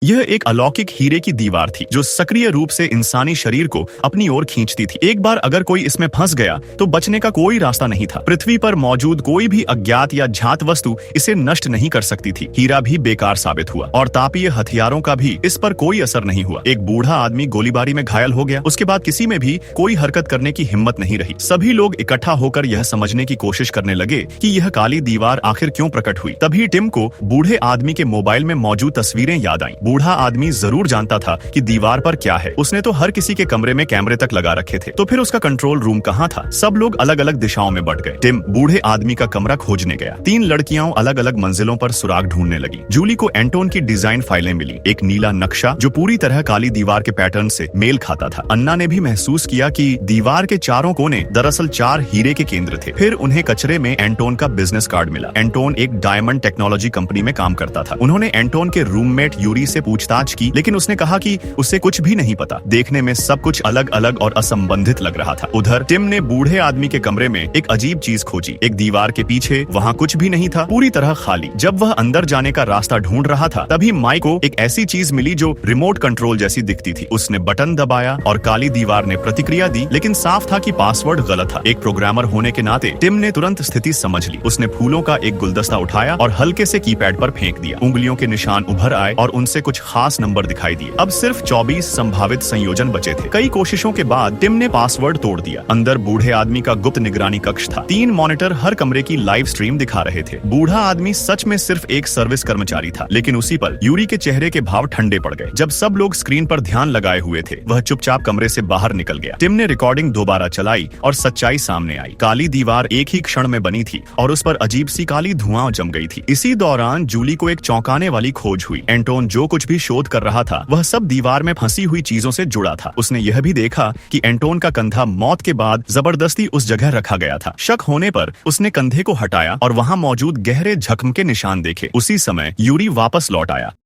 यह एक अलौकिक हीरे की दीवार थी जो सक्रिय रूप से इंसानी शरीर को अपनी ओर खींचती थी। एक बार अगर कोई इसमें फंस गया तो बचने का कोई रास्ता नहीं था। पृथ्वी पर मौजूद कोई भी अज्ञात या झात वस्तु इसे नष्ट नहीं कर सकती थी। हीरा भी बेकार साबित हुआ और तापीय हथियारों का भी इस पर कोई असर नहीं हुआ। एक बूढ़ा आदमी गोलीबारी में घायल हो गया। उसके बाद किसी में भी कोई हरकत करने की हिम्मत नहीं रही। सभी लोग इकट्ठा होकर यह समझने की कोशिश करने लगे कि यह काली दीवार आखिर क्यों प्रकट हुई। तभी टिम को बूढ़े आदमी के मोबाइल में मौजूद तस्वीरें याद आईं। बूढ़ा आदमी जरूर जानता था कि दीवार पर क्या है। उसने तो हर किसी के कमरे में कैमरे तक लगा रखे थे। तो फिर उसका कंट्रोल रूम कहाँ था? सब लोग अलग अलग दिशाओं में बढ़ गए। टिम बूढ़े आदमी का कमरा खोजने गया। 3 लड़कियां अलग अलग मंजिलों पर सुराग ढूंढने लगी। जूली को एंटोन की डिजाइन फाइलें मिली, एक नीला नक्शा जो पूरी तरह काली दीवार के पैटर्न से मेल खाता था। अन्ना ने भी महसूस किया कि दीवार के चारों कोने दरअसल 4 हीरे के केंद्र थे। फिर उन्हें कचरे में एंटोन का बिजनेस कार्ड मिला। एंटोन एक डायमंड टेक्नोलॉजी कंपनी में काम करता था। उन्होंने एंटोन के रूममेट यूरी से पूछताछ की, लेकिन उसने कहा कि उसे कुछ भी नहीं पता। देखने में सब कुछ अलग अलग और असंबंधित लग रहा था। उधर टिम ने बूढ़े आदमी के कमरे में एक अजीब चीज खोजी। एक दीवार के पीछे वहाँ कुछ भी नहीं था, पूरी तरह खाली। जब वह अंदर जाने का रास्ता ढूंढ रहा था तभी माइक को एक ऐसी चीज मिली जो रिमोट कंट्रोल जैसी दिखती थी। उसने बटन दबाया और काली दीवार ने प्रतिक्रिया दी, लेकिन साफ था कि पासवर्ड गलत था। एक प्रोग्रामर होने के नाते टिम ने तुरंत स्थिति समझ ली। उसने फूलों का एक गुलदस्ता उठाया और हल्के से कीपैड पर फेंक दिया। उंगलियों के निशान उभर आए और उनसे कुछ खास नंबर दिखाई दिए। अब सिर्फ 24 संभावित संयोजन बचे थे। कई कोशिशों के बाद टिम ने पासवर्ड तोड़ दिया। अंदर बूढ़े आदमी का गुप्त निगरानी कक्ष था। 3 मॉनिटर हर कमरे की लाइव स्ट्रीम दिखा रहे थे। बूढ़ा आदमी सच में सिर्फ एक सर्विस कर्मचारी था, लेकिन उसी पल यूरी के चेहरे के भाव ठंडे पड़ गए। जब सब लोग स्क्रीन पर ध्यान लगाए हुए थे, वह चुपचाप कमरे से बाहर निकल गया। टिम ने रिकॉर्डिंग दोबारा चलाई और सच्चाई सामने आई। काली दीवार एक ही क्षण में बनी थी और उस पर अजीब सी काली धुआं जम गई थी। इसी दौरान जूली को एक चौंकाने वाली खोज हुई। एंटोन जो कुछ भी शोध कर रहा था वह सब दीवार में फंसी हुई चीजों से जुड़ा था। उसने यह भी देखा कि एंटोन का कंधा मौत के बाद जबरदस्ती उस जगह रखा गया था। शक होने पर उसने कंधे को हटाया और वहां मौजूद गहरे जख्म के निशान देखे। उसी समय यूरी वापस लौट आया।